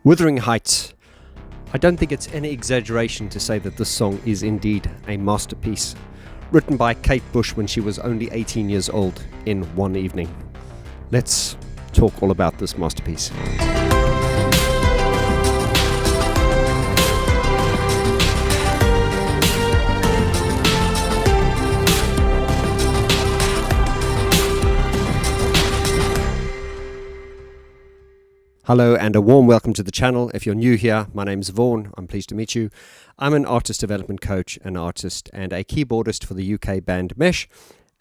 Wuthering Heights. I don't think it's any exaggeration to say that this song is indeed a masterpiece, written by Kate Bush when she was only 18 years old in one evening. Let's talk all about this masterpiece. Hello and a warm welcome to the channel. If you're new here, my name's Vaughn. I'm pleased to meet you. I'm an artist development coach, an artist and a keyboardist for the UK band Mesh.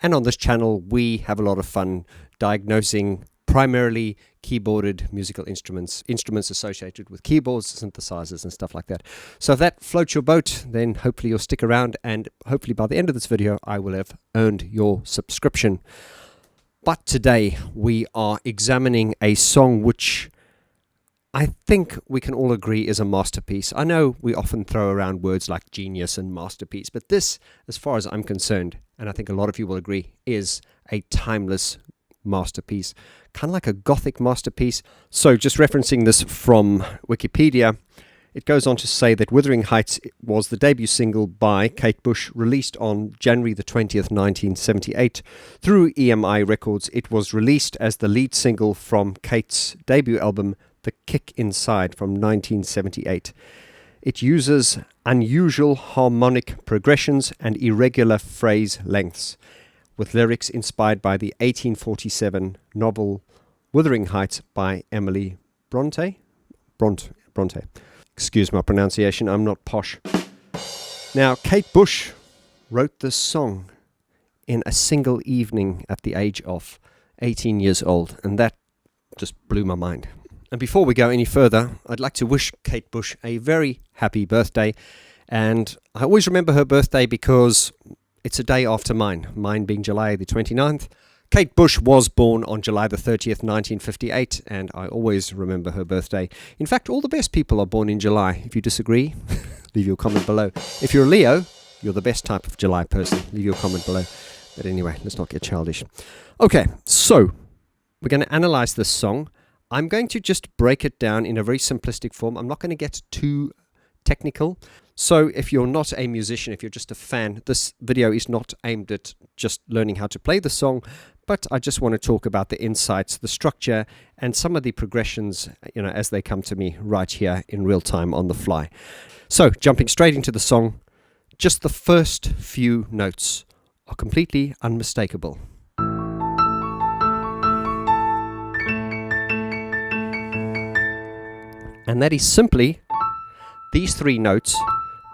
And on this channel, we have a lot of fun diagnosing primarily keyboarded musical instruments associated with keyboards, synthesizers and stuff like that. So if that floats your boat, then hopefully you'll stick around and hopefully by the end of this video, I will have earned your subscription. But today we are examining a song which I think we can all agree is a masterpiece. I know we often throw around words like genius and masterpiece, but this, as far as I'm concerned, and I think a lot of you will agree, is a timeless masterpiece. Kind of like a Gothic masterpiece. So just referencing this from Wikipedia, it goes on to say that Wuthering Heights was the debut single by Kate Bush, released on January the 20th, 1978. Through EMI Records, it was released as the lead single from Kate's debut album, The Kick Inside, from 1978. It uses unusual harmonic progressions and irregular phrase lengths, with lyrics inspired by the 1847 novel Wuthering Heights by Emily Brontë. Brontë. Excuse my pronunciation, I'm not posh. Now, Kate Bush wrote this song in a single evening at the age of 18 years old, and that just blew my mind. And before we go any further, I'd like to wish Kate Bush a very happy birthday. And I always remember her birthday because it's a day after mine being July the 29th. Kate Bush was born on July the 30th, 1958, and I always remember her birthday. In fact, all the best people are born in July. If you disagree, leave your comment below. If you're a Leo, you're the best type of July person. Leave your comment below. But anyway, let's not get childish. Okay, so we're going to analyze this song. I'm going to just break it down in a very simplistic form. I'm not going to get too technical. So if you're not a musician, if you're just a fan, this video is not aimed at just learning how to play the song, but I just want to talk about the insights, the structure, and some of the progressions, as they come to me right here in real time on the fly. So jumping straight into the song, just the first few notes are completely unmistakable. And that is simply these three notes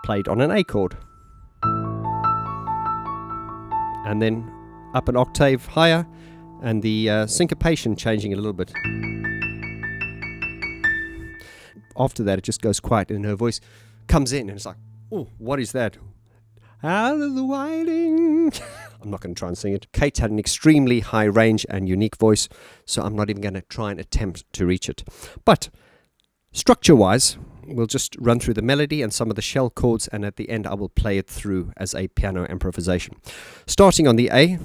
played on an A chord. And then up an octave higher, and the syncopation changing a little bit. After that, it just goes quiet, and her voice comes in, and it's like, oh, what is that? Out of the winding. I'm not going to try and sing it. Kate had an extremely high range and unique voice, so I'm not even going to try and attempt to reach it. But structure-wise, we'll just run through the melody and some of the shell chords, and at the end I will play it through as a piano improvisation. Starting on the A,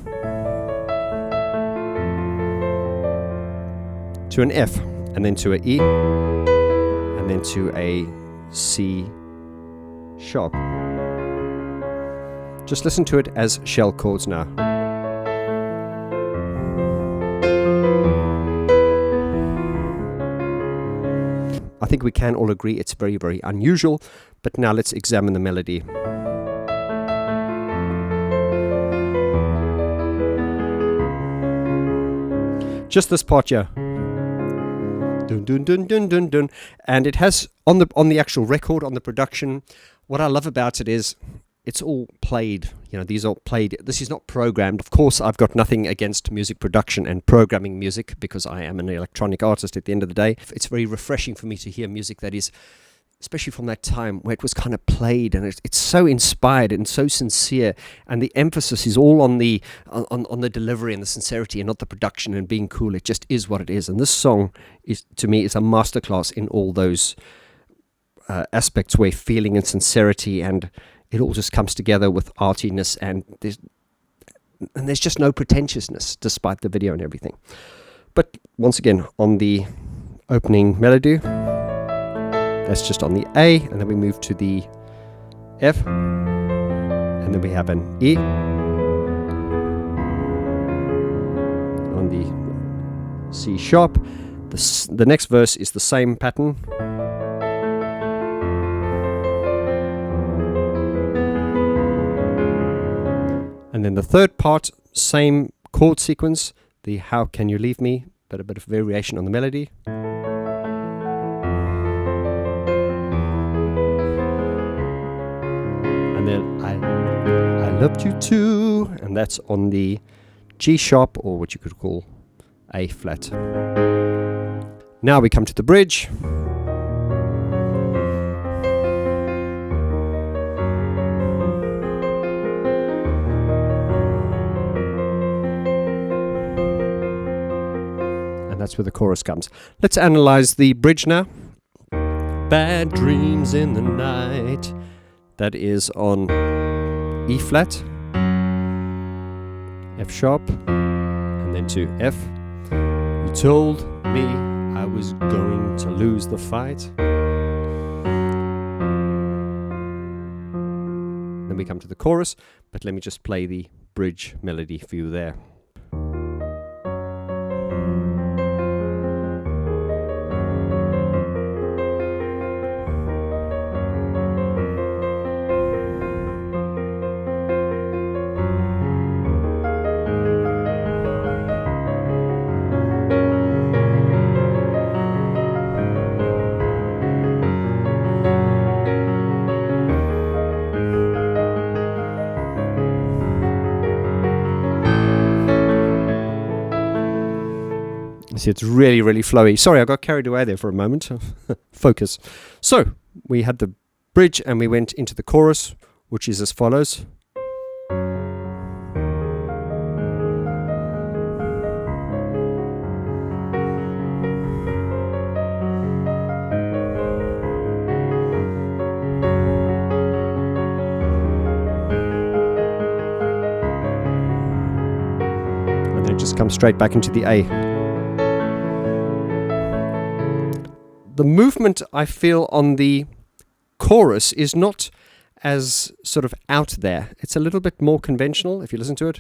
to an F, and then to an E, and then to a C sharp. Just listen to it as shell chords now. I think we can all agree it's very, very unusual, but now let's examine the melody. Just this part here. Dun, dun, dun, dun, dun, dun. And it has, on the actual record, on the production, what I love about it is it's all played. These are played. This is not programmed. Of course, I've got nothing against music production and programming music because I am an electronic artist at the end of the day. It's very refreshing for me to hear music that is, especially from that time where it was kind of played, and it's so inspired and so sincere, and the emphasis is all on the delivery and the sincerity and not the production and being cool. It just is what it is. And this song is, to me, is a masterclass in all those aspects where feeling and sincerity and it all just comes together with artiness, and there's just no pretentiousness despite the video and everything. But once again, on the opening melody, That's just on the A, and then we move to the F, and then we have an E on the C sharp. The next verse is the same pattern. And then the third part, same chord sequence, the How Can You Leave Me, but a bit of variation on the melody. And then I Loved You Too, and that's on the G sharp, or what you could call A flat. Now we come to the bridge. That's where the chorus comes. Let's analyze the bridge now. Bad dreams in the night. That is on E flat, F sharp, and then to F. You told me I was going to lose the fight. Then we come to the chorus, but let me just play the bridge melody for you there. See, it's really, really flowy. Sorry, I got carried away there for a moment. Focus. So, we had the bridge and we went into the chorus, which is as follows. And then it just comes straight back into the A. The movement I feel on the chorus is not as sort of out there. It's a little bit more conventional if you listen to it.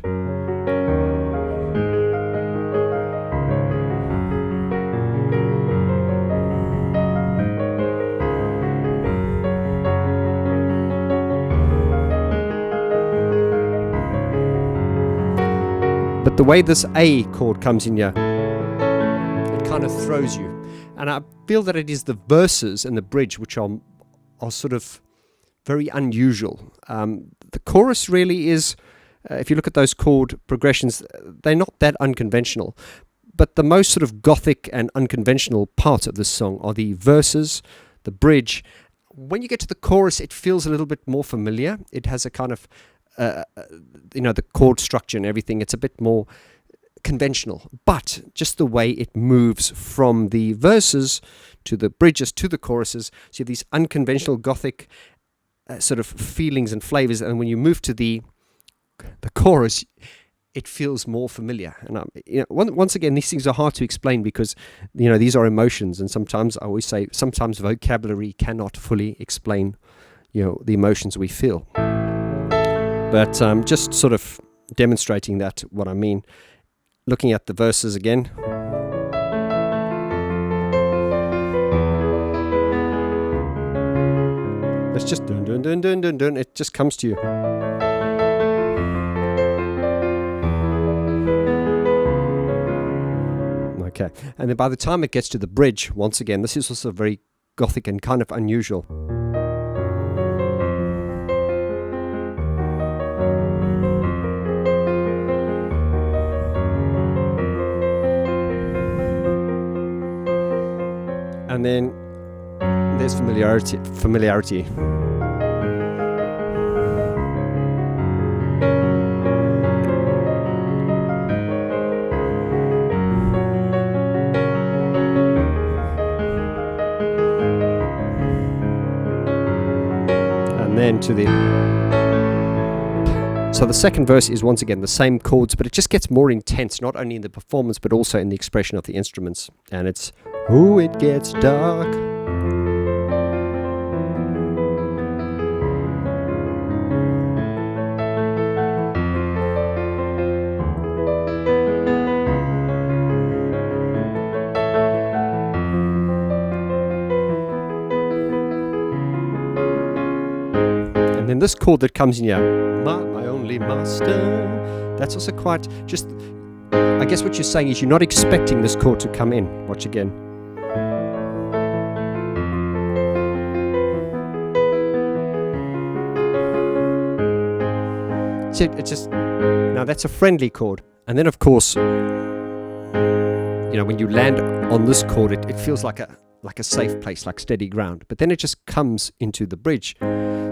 But the way this A chord comes in here, it kind of throws you. And I feel that it is the verses and the bridge which are sort of very unusual. The chorus really is, if you look at those chord progressions, they're not that unconventional. But the most sort of Gothic and unconventional part of this song are the verses, the bridge. When you get to the chorus, it feels a little bit more familiar. It has a kind of, the chord structure and everything. It's a bit more conventional, but just the way it moves from the verses to the bridges to the choruses, so you have these unconventional Gothic sort of feelings and flavors, and when you move to the chorus, it feels more familiar. And once again, these things are hard to explain because these are emotions, and sometimes I always say sometimes vocabulary cannot fully explain the emotions we feel. But just sort of demonstrating that what I mean. Looking at the verses again. It's just dun dun dun dun dun dun. It just comes to you. Okay, and then by the time it gets to the bridge, once again, this is also very Gothic and kind of unusual. And then there's familiarity. And then to the... So the second verse is once again the same chords, but it just gets more intense, not only in the performance, but also in the expression of the instruments. And it's... Oh, it gets dark. And this chord that comes in here, my only master, that's also quite just, I guess what you're saying is you're not expecting this chord to come in. Watch again. So it's just, now that's a friendly chord. And then of course, when you land on this chord, it feels like a safe place, like steady ground. But then it just comes into the bridge.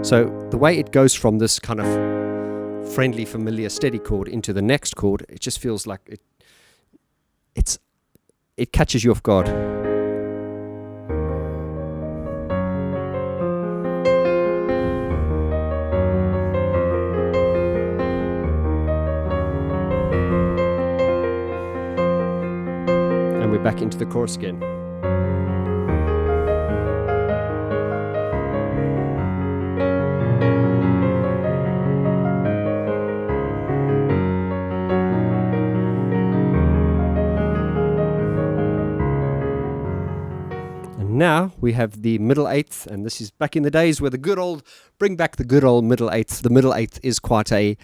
So the way it goes from this kind of friendly, familiar, steady chord into the next chord, it just feels like it catches you off guard. And we're back into the chorus again. Now we have the middle eighth, and this is back in the days where bring back the good old middle eighth. The middle eighth is quite a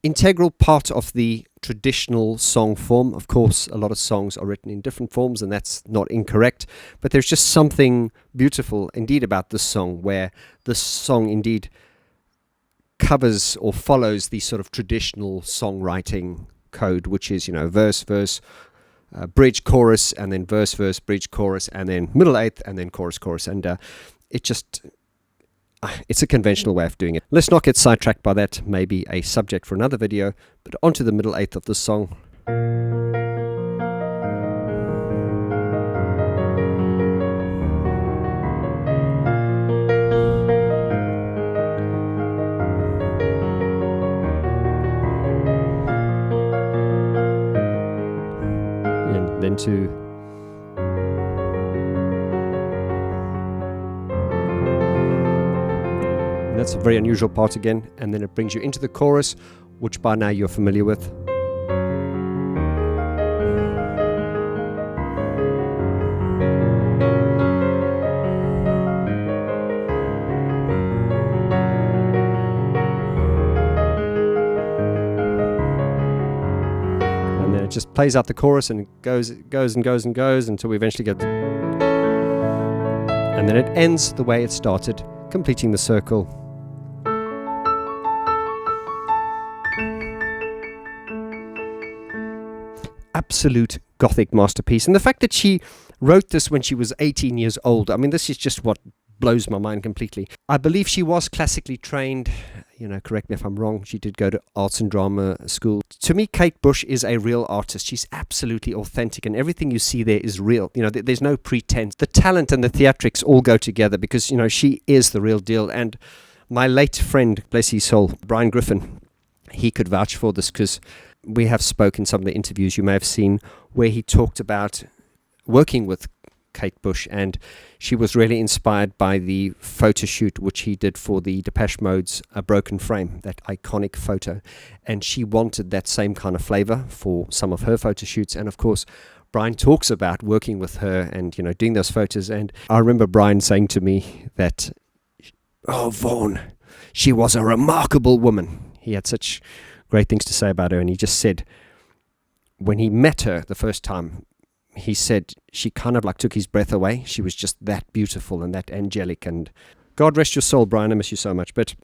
integral part of the traditional song form. Of course, a lot of songs are written in different forms, and that's not incorrect, but there's just something beautiful indeed about this song, where this song indeed covers or follows the sort of traditional songwriting code, which is, verse, verse, bridge, chorus, and then verse, verse, bridge, chorus, and then middle eighth, and then chorus, chorus. And it's a conventional way of doing it. Let's not get sidetracked by that. Maybe a subject for another video, but onto the middle eighth of the song. Then to and that's a very unusual part again, and then it brings you into the chorus, which by now you're familiar with. It just plays out the chorus, and it goes and goes and goes until we eventually get, and then it ends the way it started, completing the circle. Absolute Gothic masterpiece. And the fact that she wrote this when she was 18 years old, I mean, this is just what blows my mind completely. I believe she was classically trained. Correct me if I'm wrong. She did go to arts and drama school. To me, Kate Bush is a real artist. She's absolutely authentic, and everything you see there is real. There's no pretense. The talent and the theatrics all go together because, she is the real deal. And my late friend, bless his soul, Brian Griffin, he could vouch for this because we have spoken in some of the interviews you may have seen where he talked about working with Kate Bush, and she was really inspired by the photo shoot which he did for the Depeche Mode's A Broken Frame, that iconic photo, and she wanted that same kind of flavor for some of her photo shoots. And of course Brian talks about working with her and doing those photos, and I remember Brian saying to me that, "Oh, Vaughn, she was a remarkable woman." He had such great things to say about her, and he just said when he met her the first time, he said she kind of took his breath away. She was just that beautiful and that angelic. And God rest your soul, Brian. I miss you so much. But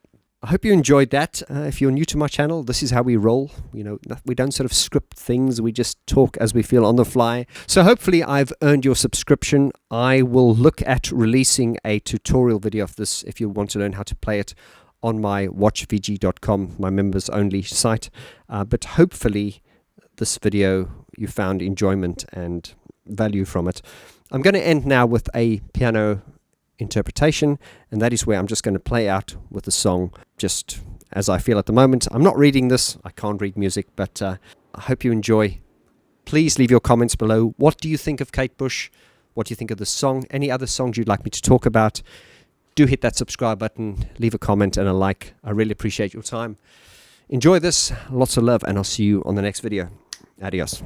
I hope you enjoyed that. If you're new to my channel, this is how we roll. We don't sort of script things. We just talk as we feel on the fly. So hopefully I've earned your subscription. I will look at releasing a tutorial video of this if you want to learn how to play it on my watchvg.com, my members only site. But hopefully this video you found enjoyment and value from it. I'm going to end now with a piano interpretation, and that is where I'm just going to play out with the song just as I feel at the moment. I'm not reading this. I can't read music, but I hope you enjoy. Please leave your comments below. What do you think of Kate Bush? What do you think of the song? Any other songs you'd like me to talk about? Do hit that subscribe button, leave a comment and a like. I really appreciate your time. Enjoy this. Lots of love, and I'll see you on the next video. Adios.